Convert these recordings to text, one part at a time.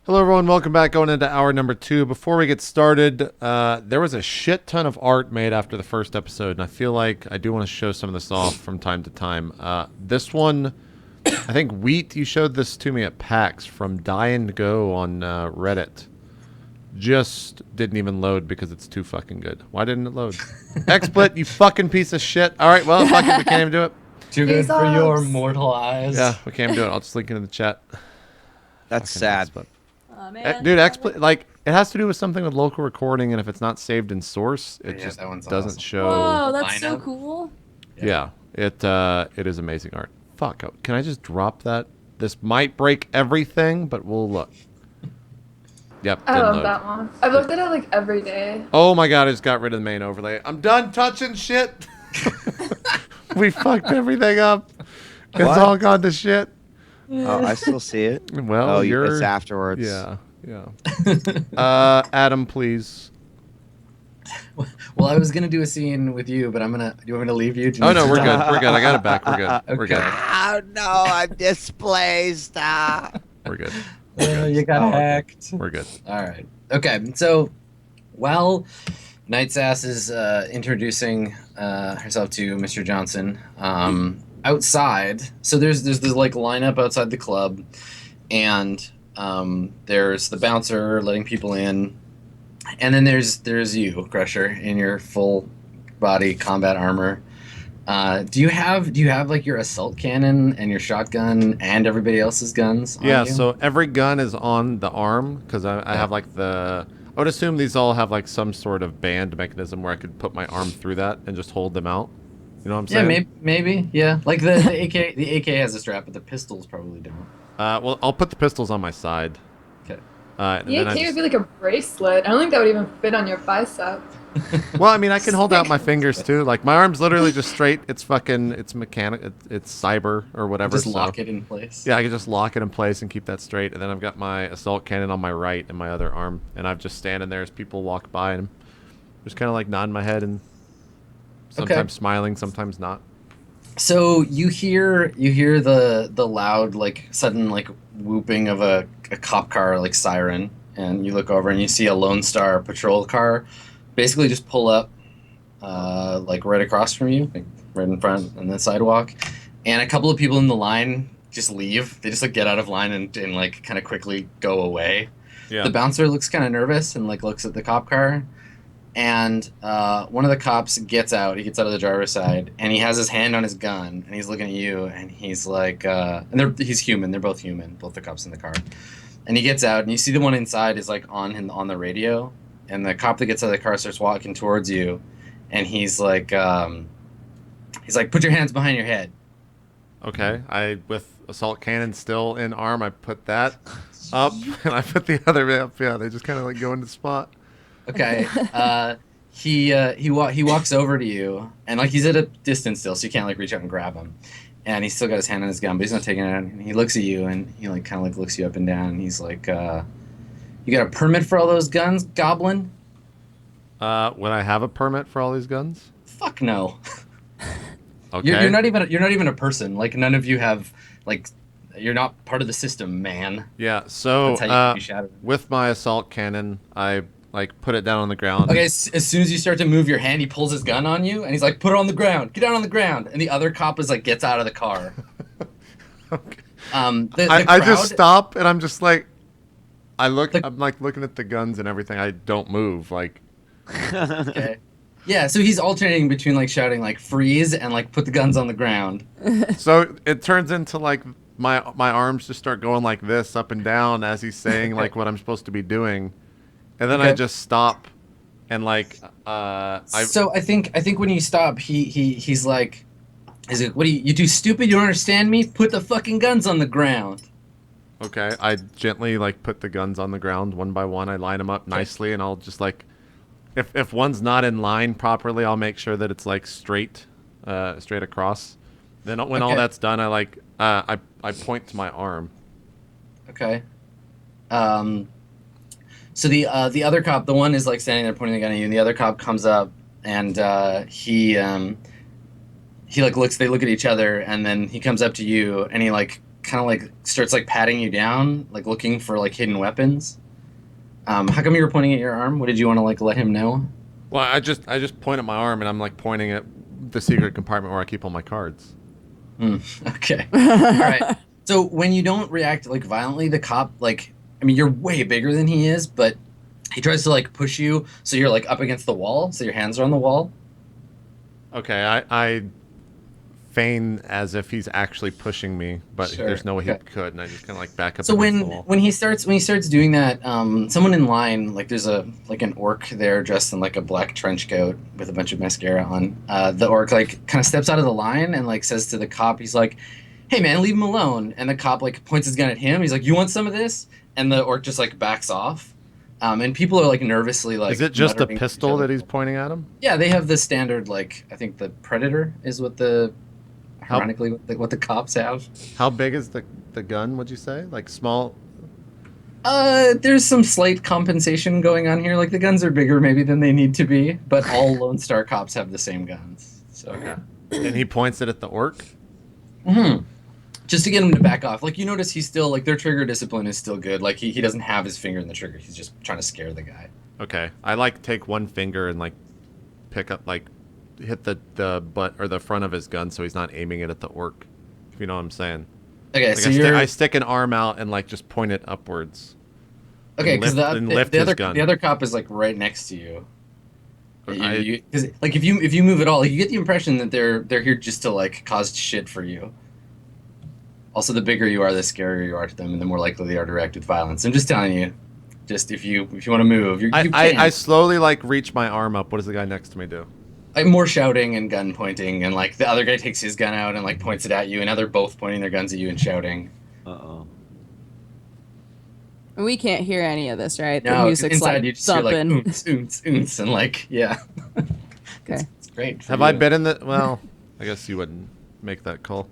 Hello, everyone. Welcome back. Going into hour number 2. Before we get started, there was a shit ton of art made after the first episode, and I feel like I do want to show some of this off from time to time. This one, I think Wheat, you showed this to me at PAX from Die and Go on Reddit. Just didn't even load because it's too fucking good. Why didn't it load? XSplit, you fucking piece of shit. All right, well, fuck it, we can't even do it. Too good for your mortal eyes. Yeah, we can't even do it. I'll just link it in the chat. That's Fucking sad. XSplit. Oh, man. Dude, XSplit, like, it has to do with something with local recording, and if it's not saved in source, it just that one's doesn't awesome. show. Whoa, that's so Lineup. cool. Yeah, it is amazing art. Fuck, can I just drop that? This might break everything, but we'll look. Yep, I didn't love load. that one. I've looked at it like every day. Oh my god, I just got rid of the main overlay. I'm done touching shit. We fucked everything up. It's What? all gone to shit. Oh, I still see it. Well, Oh, you're... it's afterwards. Yeah. Adam, please. Well, I was gonna do a scene with you, but I'm gonna. Do you want me to leave you? Oh no, we're good. We're good. I got it back. We're good. We're Okay. good. Oh no, I'm displaced. We're good. You got hacked. We're good. All right. Okay. So, while Night's Ass is introducing herself to Mr. Johnson, outside. So there's this like lineup outside the club, and there's the bouncer letting people in. And then there's you, Crusher, in your full body combat armor. Do you have like your assault cannon and your shotgun and everybody else's guns on Yeah, you? so every gun is on the arm because I have like I would assume these all have like some sort of band mechanism where I could put my arm through that and just hold them out. You know what I'm Yeah, saying? maybe, yeah. Like the AK has a strap, but the pistols probably don't. Well, I'll put the pistols on my side. Okay. And The then I AK would just- be like a bracelet. I don't think that would even fit on your bicep. well, I mean, I can hold out my fingers too. Like my arm's literally just straight. It's mechanic. It's cyber or whatever. Just so- lock it in place. Yeah, I can just lock it in place and keep that straight. And then I've got my assault cannon on my right and my other arm. And I'm just standing there as people walk by and I'm just kind of like nodding my head and sometimes smiling, sometimes not. So you hear the loud like sudden like whooping of a cop car like siren, and you look over and you see a Lone Star patrol car basically just pull up like right across from you, like right in front on the sidewalk, and a couple of people in the line just leave. They just like get out of line and like kind of quickly go away. Yeah. The bouncer looks kind of nervous and like looks at the cop car, and one of the cops gets out. He gets out of the driver's side, and he has his hand on his gun, and he's looking at you, and he's like, he's human. They're both human, both the cops in the car. And he gets out, and you see the one inside is like on the radio, and the cop that gets out of the car starts walking towards you, and he's like, put your hands behind your head. Okay, with assault cannon still in arm, I put that up and I put the other up. Yeah, they just kind of like go into spot. Okay. He walks over to you, and like he's at a distance still, so you can't like reach out and grab him. And he's still got his hand on his gun, but he's not taking it out. And he looks at you, and he like kind of like looks you up and down. And he's like, "You got a permit for all those guns, Goblin?" Would I have a permit for all these guns? Fuck no. Okay. You're not even a person. Like none of you have like you're not part of the system, man. Yeah. So That's how you can be Shadowrun. with my assault cannon, I like put it down on the ground. Okay, as soon as you start to move your hand, he pulls his gun on you, and he's like, "Put it on the ground. Get down on the ground." And the other cop is like, gets out of the car. Okay. The I just crowd- stop and I'm just like, I'm The- like looking at the guns and everything. I don't move. Like, Okay. Yeah, so he's alternating between like shouting like freeze and like put the guns on the ground. so it turns into like my arms just start going like this up and down as he's saying like what I'm supposed to be doing, and then I Okay. just stop, and like So I think when you stop, he's like, "What do you too stupid? You don't understand me? Put the fucking guns on the ground." okay, I gently like put the guns on the ground one by one. I line them up nicely, and I'll just like, if one's not in line properly, I'll make sure that it's like straight across. Then when all Okay. that's done, I like I point to my arm. Okay. So the other cop, the one is like standing there pointing the gun at you, and the other cop comes up and he like looks. They look at each other, and then he comes up to you, and he like kind of like starts like patting you down, like looking for like hidden weapons. How come you were pointing at your arm? What did you want to like let him know? Well, I just point at my arm and I'm like pointing at the secret compartment where I keep all my cards. Okay. All right. So when you don't react like violently, the cop like, I mean, you're way bigger than he is, but he tries to like push you so you're like up against the wall, so your hands are on the wall. Okay, I feign as if he's actually pushing me, but Sure, there's no way he okay. could, and I just kind of like back up So against the wall. when he starts doing that, someone in line, like there's a like an orc there dressed in like a black trench coat with a bunch of mascara on. The orc like kind of steps out of the line and like says to the cop, he's like, "Hey man, leave him alone." And the cop like points his gun at him. He's like, "You want some of this?" And the orc just like backs off. And people are like nervously like. Is it just a muttering to each pistol other. that he's pointing at him? Yeah, they have the standard like I think the Predator is what the ironically what the cops have. How big is the gun, would you say? Like small? There's some slight compensation going on here. Like the guns are bigger maybe than they need to be, but all Lone Star cops have the same guns. So And he points it at the orc? just to get him to back off. Like you notice he's still like their trigger discipline is still good. Like he doesn't have his finger in the trigger. He's just trying to scare the guy. Okay. I like take one finger and like pick up like hit the butt or the front of his gun so he's not aiming it at the orc. If you know what I'm saying. Okay, Like so I stick an arm out and like just point it upwards. okay because lift the his other gun. the other cop is like right next to you. I- Because like if you move at all, like, you get the impression that they're here just to like cause shit for you. Also, the bigger you are, the scarier you are to them, and the more likely they are to react with violence. I'm just telling you, just if you want to move, you can. I slowly like reach my arm up. What does the guy next to me do? Like more shouting and gun pointing, and like the other guy takes his gun out and like points it at you, and now they're both pointing their guns at you and shouting. Uh-oh. We can't hear any of this, right? No, The 'cause music's inside like you just hear like thumping. oonts, oonts, oonts, and like yeah. Okay. It's great. for Have I you. been in the? Well, I guess you wouldn't make that call.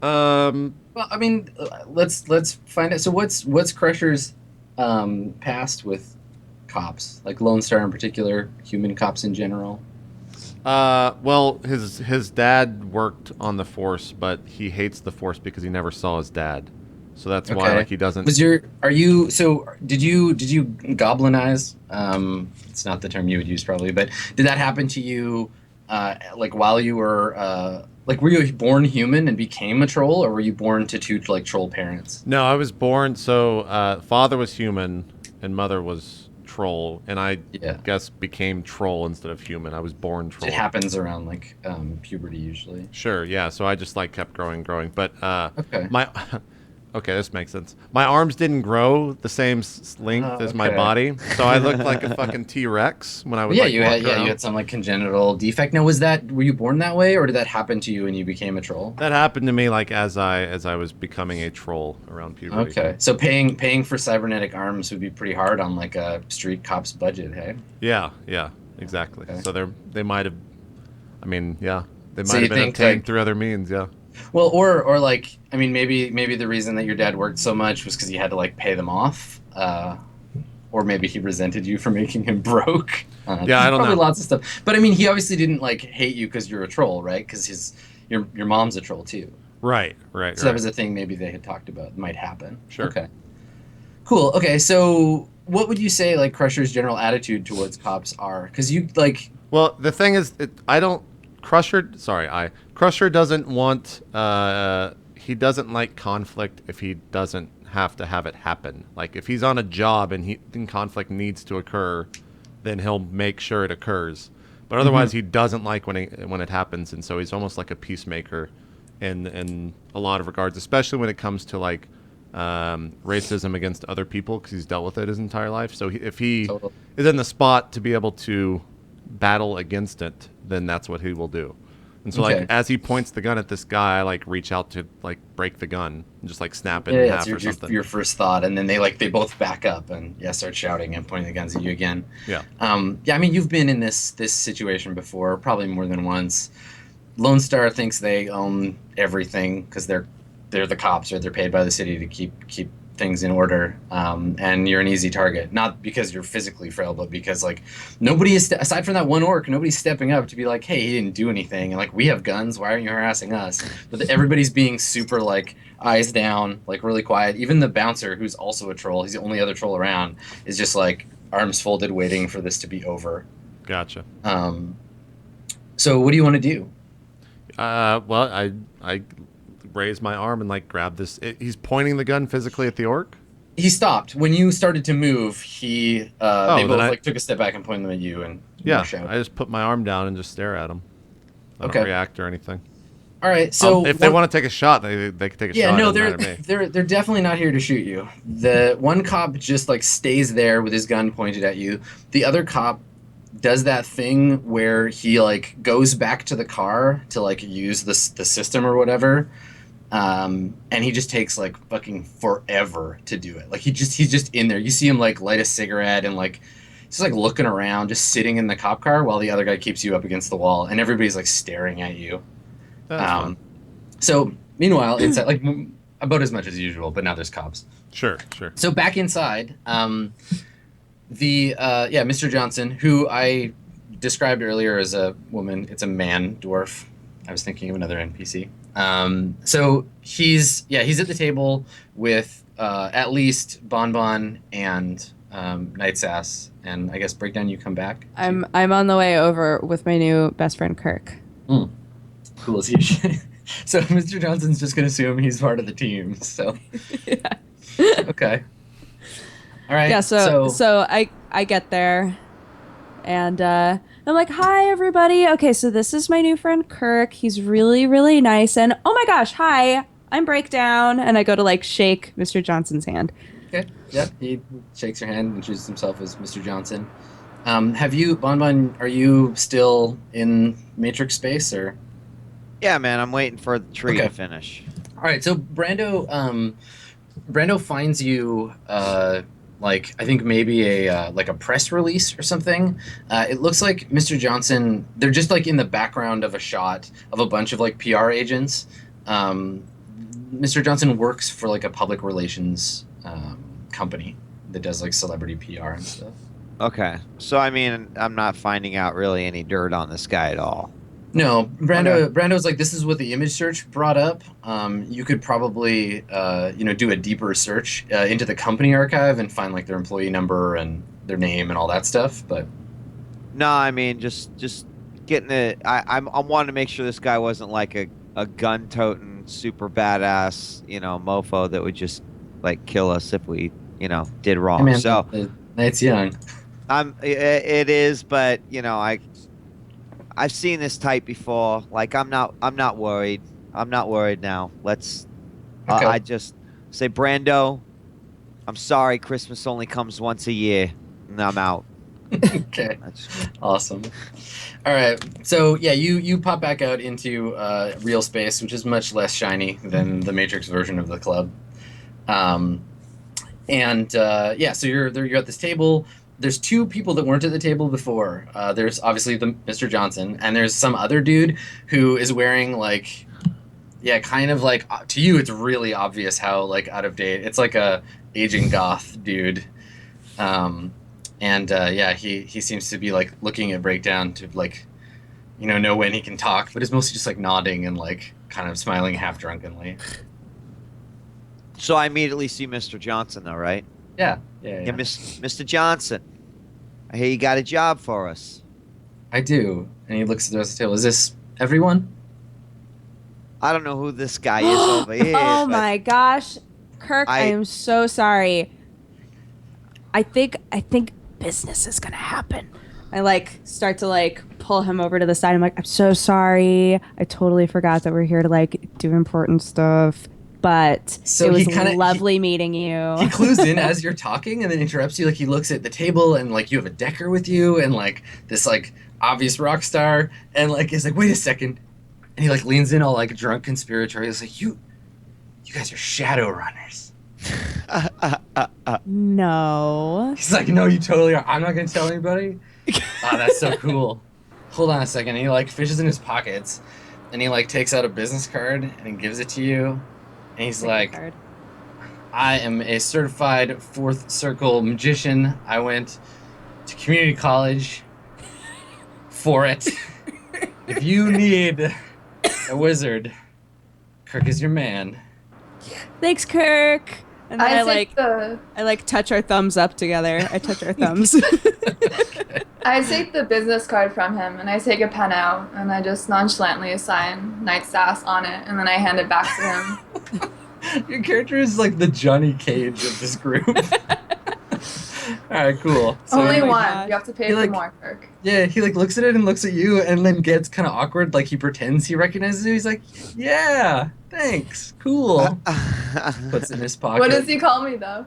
Well, I mean, let's find out. So what's Crusher's past with cops, like Lone Star in particular, human cops in general? Well, his dad worked on the Force, but he hates the Force because he never saw his dad. So that's why Okay. like he doesn't. Did you goblinize? It's not the term you would use probably, but did that happen to you like while you were like were you born human and became a troll, or were you born to two like troll parents? No, I was born. So father was human and mother was troll, and I Yeah. guess became troll instead of human. I was born troll. It happens around like puberty usually. Sure, yeah. So I just like kept growing, but Okay. my okay, this makes sense. My arms didn't grow the same length as my okay. body, so I looked like a fucking T-Rex when I was Yeah, like, you walking around. had some like congenital defect. Now, were you born that way, or did that happen to you when you became a troll? That happened to me like as I was becoming a troll around puberty. Okay, so paying for cybernetic arms would be pretty hard on like a street cop's budget, hey? Yeah, exactly. Okay. So they might have, I mean, yeah, they So might you have been think, obtained like- through other means. Yeah. Well, or like, I mean, maybe the reason that your dad worked so much was because he had to like pay them off, or maybe he resented you for making him broke. Yeah, I don't probably know. lots of stuff. But I mean, he obviously didn't like hate you because you're a troll, right? Because your mom's a troll too. Right. So that was a thing maybe they had talked about might happen. Sure. Okay. Cool. Okay, so what would you say like Crusher's general attitude towards cops are? Because you like. Well, the thing is, Crusher doesn't want, he doesn't like conflict if he doesn't have to have it happen. Like, if he's on a job and conflict needs to occur, then he'll make sure it occurs. But otherwise, he doesn't like when it happens, and so he's almost like a peacemaker in a lot of regards, especially when it comes to, like, racism against other people, because he's dealt with it his entire life. So if he Totally. is in the spot to be able to battle against it, then that's what he will do. And so Okay. like as he points the gun at this guy, I like reach out to like break the gun and just like snap it in half or it's something. your first thought, and then they both back up and start shouting and pointing the guns at you again. Yeah. Yeah, I mean you've been in this situation before, probably more than once. Lone Star thinks they own everything because they're the cops, or they're paid by the city to keep things in order, and you're an easy target. Not because you're physically frail, but because like nobody is aside from that one orc, nobody's stepping up to be like, hey, he didn't do anything, and like we have guns, why aren't you harassing us? But everybody's being super like eyes down, like really quiet. Even the bouncer, who's also a troll, he's the only other troll around, is just like arms folded, waiting for this to be over. Gotcha. So what do you want to do? Well, I raise my arm and like grab this. He's pointing the gun physically at the orc. He stopped when you started to move. They both like took a step back and pointed them at you, and I just put my arm down and just stare at him. I don't react or anything. All right, so if they want to take a shot, they can take a shot. Yeah, no, they're definitely not here to shoot you. The one cop just like stays there with his gun pointed at you. The other cop does that thing where he like goes back to the car to like use the system or whatever. And he just takes like fucking forever to do it. Like he's just in there. You see him like light a cigarette and like he's like looking around, just sitting in the cop car while the other guy keeps you up against the wall, and everybody's like staring at you. So meanwhile, it's like about as much as usual, but now there's cops. Sure. So back inside, Mr. Johnson, who I described earlier as a woman, it's a man dwarf. I was thinking of another NPC. So he's at the table with at least Bonbon and Night Sass, and I guess Breakdown, you come back. I'm on the way over with my new best friend Kirk. Cool as he. So Mr. Johnson's just gonna assume he's part of the team. So Yeah. Okay. All right. Yeah. So I get there, and I'm like, "Hi, everybody. Okay, so this is my new friend Kirk. He's really, really nice. And oh my gosh, hi, I'm Breakdown." And I go to like shake Mr. Johnson's hand. Okay. Yep. He shakes your hand and introduces himself as Mr. Johnson. Have you, Bonbon? Are you still in Matrix space or? Yeah, man, I'm waiting for the tree to finish. All right. So Brando finds you. Like I think maybe a press release or something. It looks like Mr. Johnson. They're just like in the background of a shot of a bunch of like PR agents. Mr. Johnson works for like a public relations company that does like celebrity PR and stuff. Okay, so I mean, I'm not finding out really any dirt on this guy at all. No, Brando's like, this is what the image search brought up. You could probably, do a deeper search into the company archive and find like their employee number and their name and all that stuff. But no, I mean, just getting it. I wanted to make sure this guy wasn't like a gun-toting, super badass, mofo that would just like kill us if we, did wrong. Hey man, so the night's young. It is, but I've seen this type before. Like I'm not worried. I'm not worried now. Let's. Okay. I just say, Brando, I'm sorry. Christmas only comes once a year, and I'm out. Okay. Awesome. All right. So yeah, you pop back out into real space, which is much less shiny than the Matrix version of the club. So you're at this table. There's two people that weren't at the table before. There's obviously the Mr. Johnson, and there's some other dude who is wearing like, kind of like, to you it's really obvious how like out of date. It's like a aging goth dude. He seems to be like looking at Breakdown to like, know when he can talk, but is mostly just like nodding and like kind of smiling half drunkenly. So I immediately see Mr. Johnson, though, right? Yeah. Mr. Johnson, I hear you got a job for us. I do. And he looks at the rest of the table. Is this everyone? I don't know who this guy is over here. Oh my gosh, Kirk, I am so sorry. I think business is gonna happen. I like start to like pull him over to the side. I'm like, I'm so sorry. I totally forgot that we're here to like do important stuff. But so it was lovely meeting you. He clues in as you're talking and then interrupts you. Like he looks at the table and like you have a decker with you and like this like obvious rock star and like is like, wait a second. And he like leans in all like drunk conspiratorial. He's like, you guys are Shadowrunners. No. He's like, no, you totally are. I'm not gonna tell anybody. Oh, that's so cool. Hold on a second. And he like fishes in his pockets and he like takes out a business card and he gives it to you. And he's like, I am a certified fourth circle magician. I went to community college for it. If you need a wizard, Kirk is your man. Thanks, Kirk. And then I like touch our thumbs up together. I touch our thumbs. I take the business card from him and I take a pen out and I just nonchalantly sign Night Sass on it and then I hand it back to him. Your character is like the Johnny Cage of this group. Alright, cool. So Only he, one. God. You have to pay He, for like- more, Kirk. Yeah, he like looks at it and looks at you and then gets kind of awkward, like he pretends he recognizes you. He's like, yeah, thanks, cool. Puts it in his pocket. What does he call me though?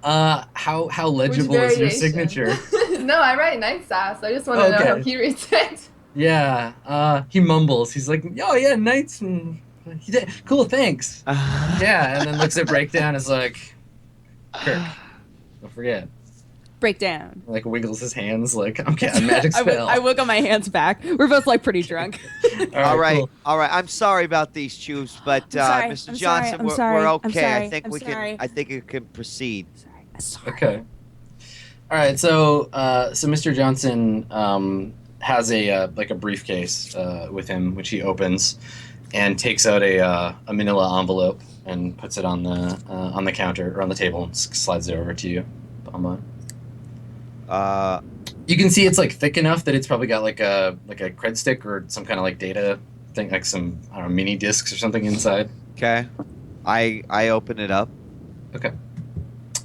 How Which legible is your variation? signature? No, I write Night Sass. I just want to know how Okay. he reads it. Yeah, he mumbles. He's like, oh yeah, knights. Cool, thanks. Yeah, and then looks at Breakdown. Is like, Kirk, don't forget. Breakdown. Like wiggles his hands. Like, okay, a magic spell. I wiggle my hands back. We're both like pretty drunk. All right, cool. all right. I'm sorry about these tubes, but sorry, Mr. I'm Johnson, sorry, I'm we're sorry, I'm okay. sorry, I think I'm we sorry. can. I think it can proceed. Sorry. Okay. All right, so Mr. Johnson has a briefcase with him, which he opens, and takes out a Manila envelope and puts it on the counter or on the table and slides it over to you, Bamba. You can see it's like thick enough that it's probably got like a cred stick or some kind of like data thing, like some I don't know mini discs or something inside. Okay. I open it up. Okay.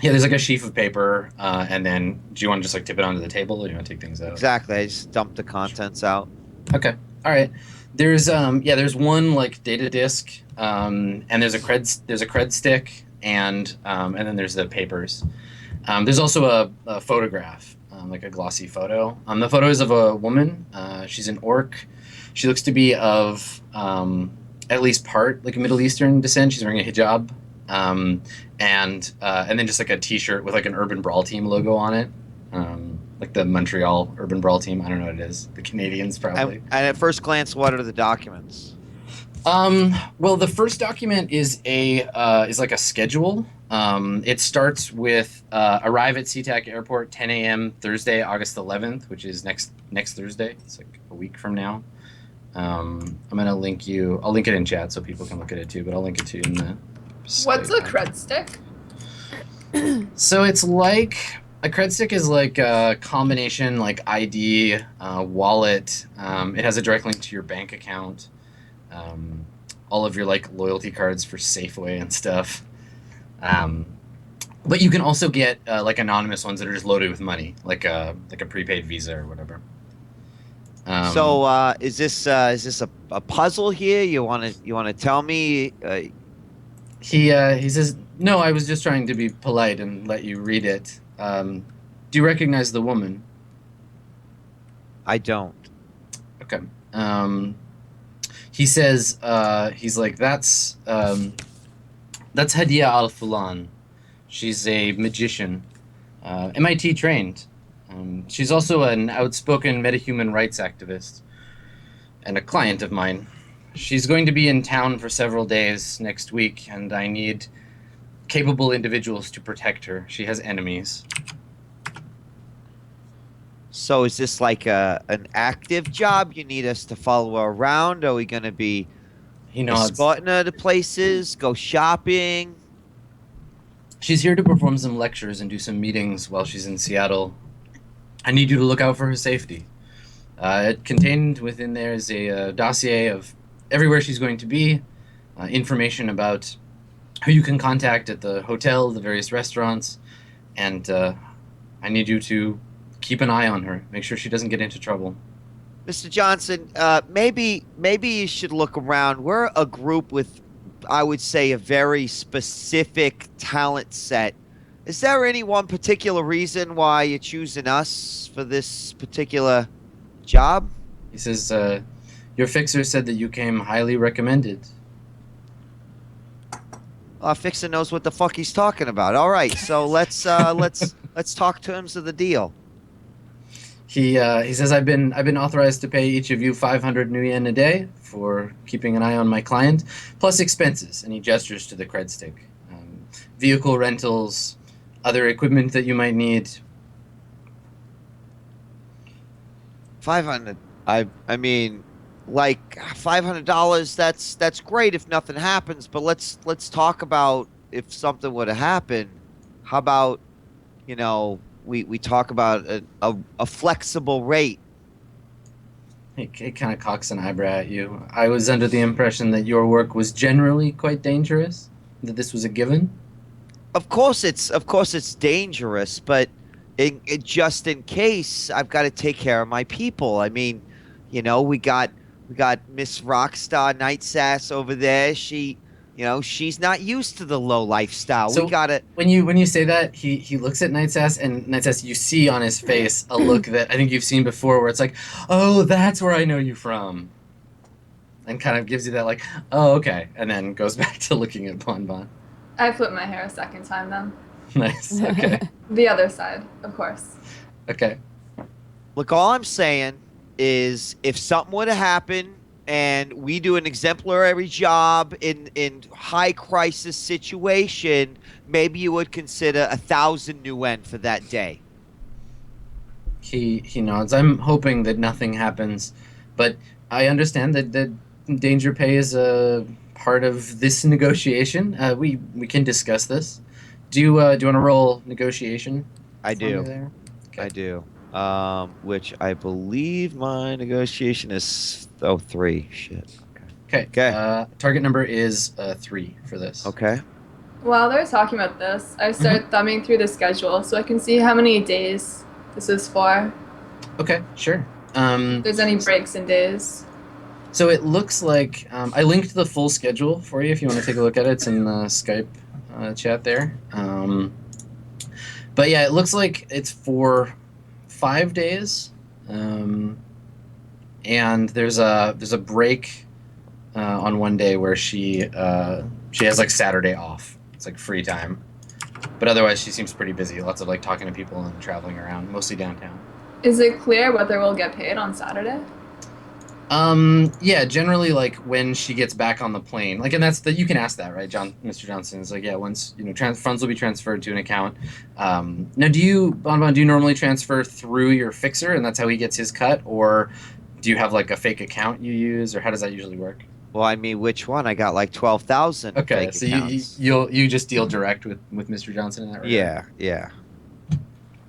Yeah, there's like a sheaf of paper, and then do you want to just like tip it onto the table, or do you want to take things out? Exactly. I just dump the contents out. Okay. All right. There's one like data disk, and there's a cred stick, and then there's the papers. There's also a photograph, like a glossy photo. The photo is of a woman. She's an orc. She looks to be of at least part like Middle Eastern descent. She's wearing a hijab, and then just like a T-shirt with like an Urban Brawl Team logo on it, like the Montreal Urban Brawl Team. I don't know what it is. The Canadians probably. And at first glance, what are the documents? Well, the first document is like a schedule. It starts with arrive at SeaTac Airport 10 a.m. Thursday, August 11th, which is next Thursday. It's like a week from now. I'm gonna link you. I'll link it in chat so people can look at it too. But I'll link it to you in the. What's a cred stick? So it's like a cred stick is like a combination like ID, wallet. It has a direct link to your bank account. All of your like loyalty cards for Safeway and stuff. But you can also get like anonymous ones that are just loaded with money, like a prepaid Visa or whatever. So is this a puzzle here? You want to tell me? He says, no, I was just trying to be polite and let you read it. Do you recognize the woman? I don't. Okay. He says, he's like, that's Hadia Al-Fulan. She's a magician, MIT trained. She's also an outspoken metahuman rights activist and a client of mine. She's going to be in town for several days next week, and I need capable individuals to protect her. She has enemies. So is this like an active job? You need us to follow her around? Are we going to be He nods. escorting her to places, go shopping? She's here to perform some lectures and do some meetings while she's in Seattle. I need you to look out for her safety. Contained within there is a dossier of everywhere she's going to be, information about who you can contact at the hotel, the various restaurants, and I need you to keep an eye on her. Make sure she doesn't get into trouble. Mr. Johnson, maybe you should look around. We're a group with, I would say, a very specific talent set. Is there any one particular reason why you're choosing us for this particular job? He says, your fixer said that you came highly recommended. Our fixer knows what the fuck he's talking about. All right, so let's talk terms of the deal. He says, I've been authorized to pay each of you 500 new yen a day for keeping an eye on my client, plus expenses. And he gestures to the cred stick. vehicle rentals, other equipment that you might need. 500. I mean, like $500. That's great if nothing happens. But let's talk about if something were to happen. How about, we talk about a flexible rate. It kind of cocks an eyebrow at you. I was under the impression that your work was generally quite dangerous, that this was a given. Of course it's dangerous, but just in case, I've got to take care of my people. I mean, we got Miss Rockstar Night Sass over there. She's not used to the low lifestyle. So we got to. When you say that, he looks at Night Sass, and Night Sass, you see on his face a look that I think you've seen before, where it's like, oh, that's where I know you from, and kind of gives you that like, oh, okay, and then goes back to looking at Bon Bon. I flip my hair a second time then. Nice. Okay. The other side, of course. Okay. Look, all I'm saying is if something were to happen and we do an exemplary job in high crisis situation, maybe you would consider 1,000 nuyen for that day. He nods. I'm hoping that nothing happens, but I understand that danger pay is a part of this negotiation. We can discuss this. Do you want to roll negotiation? I do. There? Okay. I do. Which I believe my negotiation is 3. Shit. Okay. Target number is 3 for this. Okay. While they're talking about this, I start thumbing through the schedule so I can see how many days this is for. Okay, sure. If there's any breaks in days. So it looks like I linked the full schedule for you if you want to take a look at it. It's in the Skype chat there. But yeah, it looks like it's for 5 days, and there's a break on one day where she has like Saturday off. It's like free time, but otherwise she seems pretty busy. Lots of like talking to people and traveling around, mostly downtown. Is it clear whether we'll get paid on Saturday? Yeah, generally like when she gets back on the plane, like, and that's you can ask that, right, Mr. Johnson? It's like, yeah, once funds will be transferred to an account. Now, do you normally transfer through your fixer, and that's how he gets his cut, or do you have like a fake account you use, or how does that usually work? Well, I mean, which one? I got like 12,000. Okay, fake so accounts. you just deal direct with Mr. Johnson in that regard?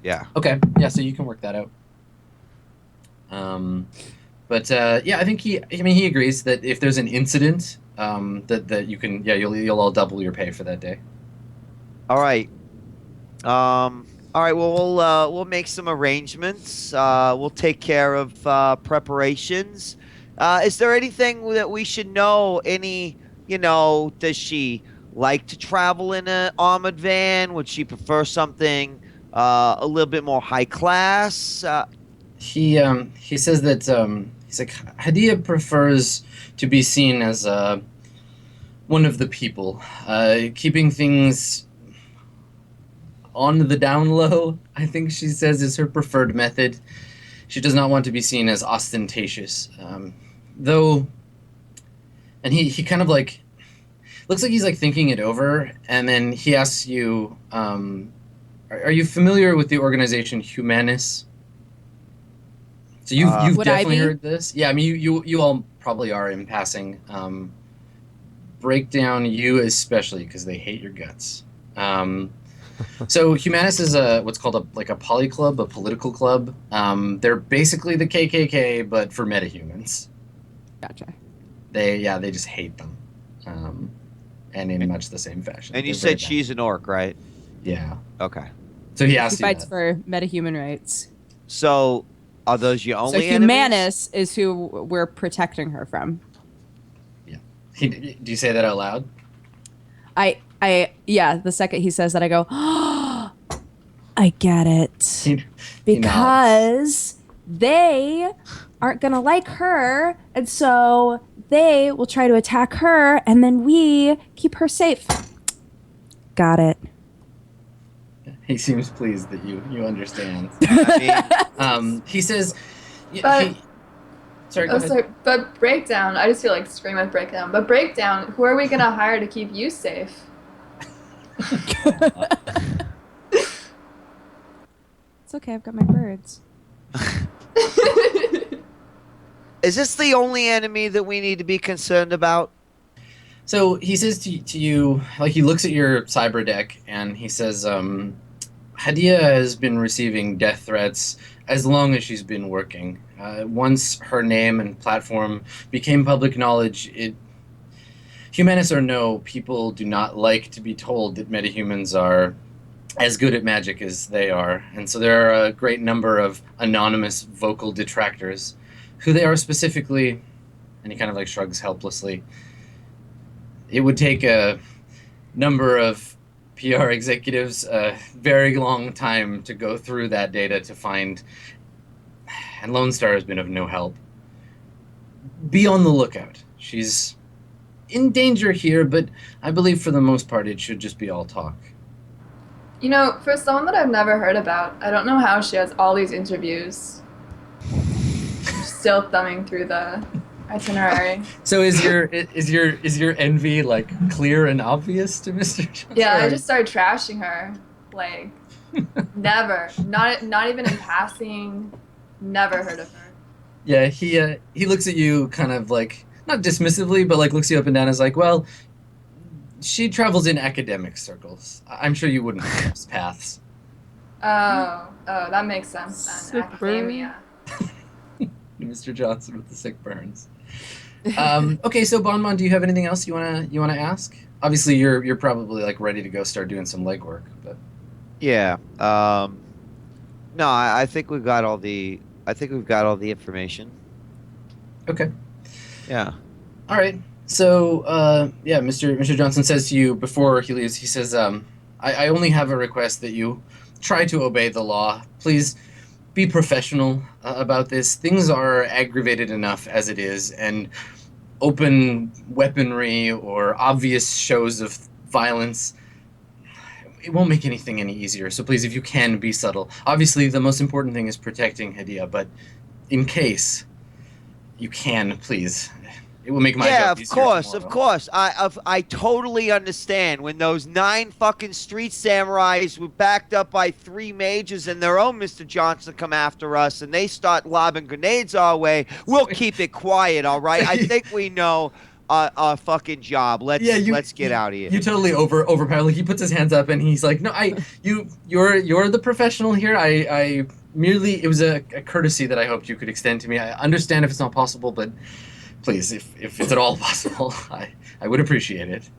Yeah. Okay, yeah, so you can work that out. But yeah, I think he agrees that if there's an incident, that you can, you'll all double your pay for that day. All right. All right. Well, we'll make some arrangements. We'll take care of preparations. Is there anything that we should know? Does she like to travel in an armored van? Would she prefer something a little bit more high class? He says that he's like, Hadia prefers to be seen as one of the people, keeping things on the down low, I think she says, is her preferred method. She does not want to be seen as ostentatious, though. And he kind of like looks like he's like thinking it over, and then he asks you, are you familiar with the organization Humanus? So you've definitely heard this. Yeah, I mean you all probably are in passing. Break down you especially, because they hate your guts. So Humanus is what's called a poly club, a political club. They're basically the KKK, but for metahumans. Gotcha. They just hate them, and in much the same fashion. And you said she's an orc, right? Yeah. Okay. So he asked He you fights that. for metahuman rights. So are those your only So enemies? Humanus is who we're protecting her from. Yeah. Do you say that out loud? The second he says that, I go, oh, I get it. He Because they aren't going to like her, and so they will try to attack her, and then we keep her safe. Got it. He seems pleased that you understand. I mean, He says, But- sorry, go ahead. But Breakdown, I just feel like scream at Breakdown. But Breakdown, who are we gonna hire to keep you safe? It's okay. I've got my birds. Is this the only enemy that we need to be concerned about? So he says to you, like he looks at your cyber deck and he says, Hadia has been receiving death threats as long as she's been working. Once her name and platform became public knowledge, humanist or no, people do not like to be told that metahumans are as good at magic as they are. And so there are a great number of anonymous vocal detractors. Who they are specifically, and he kind of like shrugs helplessly. It would take a number of PR executives a very long time to go through that data to find, and Lone Star has been of no help. Be on the lookout. She's in danger here, but I believe for the most part it should just be all talk. You know, for someone that I've never heard about, I don't know how she has all these interviews. Still thumbing through the itinerary. So is your envy like clear and obvious to Mr. Johnson? Yeah, I just started trashing her. Like, never. Not even in passing. Never heard of her. Yeah, he looks at you kind of like, not dismissively, but like looks you up and down and is like, well, she travels in academic circles. I'm sure you wouldn't cross paths. Oh, that makes sense then. Sick Academia. Mr. Johnson with the sick burns. Okay, so Bonbon, do you have anything else you wanna ask? Obviously, you're probably like ready to go start doing some legwork, but Yeah. No, I think we've got all the. I think we've got all the information. okay, Yeah. all right. So yeah, Mr. Johnson says to you before he leaves. He says, I only have a request that you try to obey the law. Please be professional about this. Things are aggravated enough as it is, and open weaponry or obvious shows of violence, it won't make anything any easier. So please, if you can, be subtle. Obviously, the most important thing is protecting Hadia, but in case you can, please, it will make my job easier of tomorrow. course. I totally understand when those 9 fucking street samurais were backed up by 3 mages and their own Mr. Johnson come after us and they start lobbing grenades our way. We'll keep it quiet, all right? I think we know our fucking job. Let's get out of here. You totally overpower. Like he puts his hands up and he's like, "No, you're the professional here. I merely, it was a courtesy that I hoped you could extend to me. I understand if it's not possible, but please, if it's at all possible, I would appreciate it."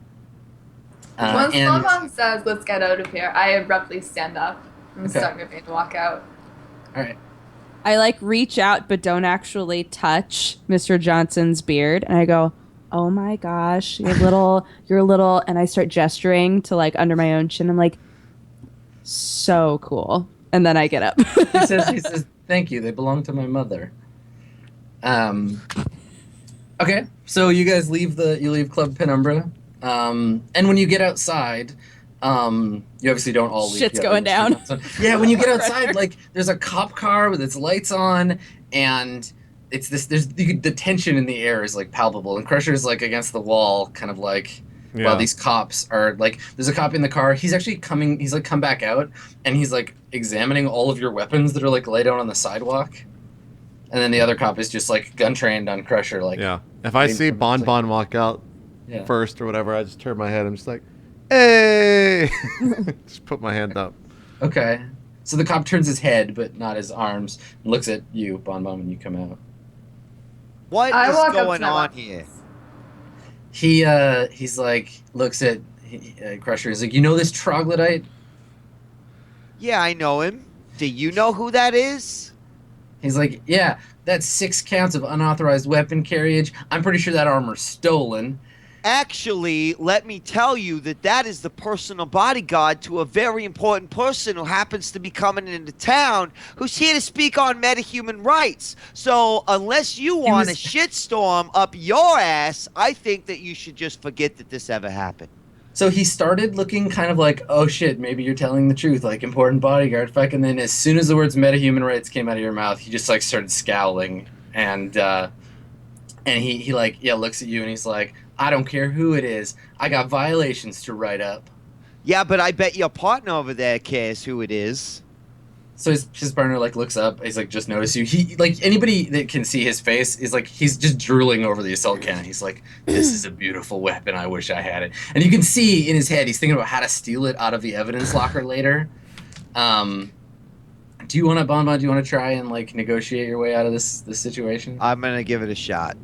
Once And Bonbon says, "Let's get out of here," I abruptly stand up and start moving to walk out. all right, I like reach out but don't actually touch Mr. Johnson's beard, and I go, "Oh my gosh, you're little," and I start gesturing to like under my own chin. I'm like, "So cool," and then I get up. he says, "Thank you. They belong to my mother." Okay, so you guys leave Club Penumbra, and when you get outside, you obviously don't all leave. Shit's going down. Yeah, when you get outside, like there's a cop car with its lights on, and it's this. The tension in the air is like palpable, and Crusher's like against the wall, kind of like. Yeah. While these cops are like, there's a cop in the car. He's actually coming. He's like come back out, and he's like examining all of your weapons that are like laid out on the sidewalk. And then the other cop is just like gun trained on Crusher. Like, Yeah. If I see Bonbon walk out yeah. first or whatever, I just turn my head. I'm just like, hey! Just put my hand up. Okay. So the cop turns his head, but not his arms, and looks at you, Bonbon, when you come out. What I is walk up to going my on weapons. here? He's like, looks at Crusher. He's like, you know this troglodyte? Yeah, I know him. Do you know who that is? He's like, yeah, that's 6 counts of unauthorized weapon carriage. I'm pretty sure that armor's stolen. Actually, let me tell you that is the personal bodyguard to a very important person who happens to be coming into town who's here to speak on metahuman rights. So unless you want a shitstorm up your ass, I think that you should just forget that this ever happened. So he started looking kind of like, oh shit, maybe you're telling the truth, like important bodyguard fuck. And then as soon as the words metahuman rights came out of your mouth, he just like started scowling. And he like, yeah, looks at you and he's like, I don't care who it is. I got violations to write up. Yeah, but I bet your partner over there cares who it is. So his partner like looks up. He's like, just noticed you. He like anybody that can see his face is like he's just drooling over the assault cannon. He's like, this is a beautiful weapon. I wish I had it. And you can see in his head he's thinking about how to steal it out of the evidence locker later. Do you want to, Bonbon? Do you want to try and like negotiate your way out of this situation? I'm gonna give it a shot.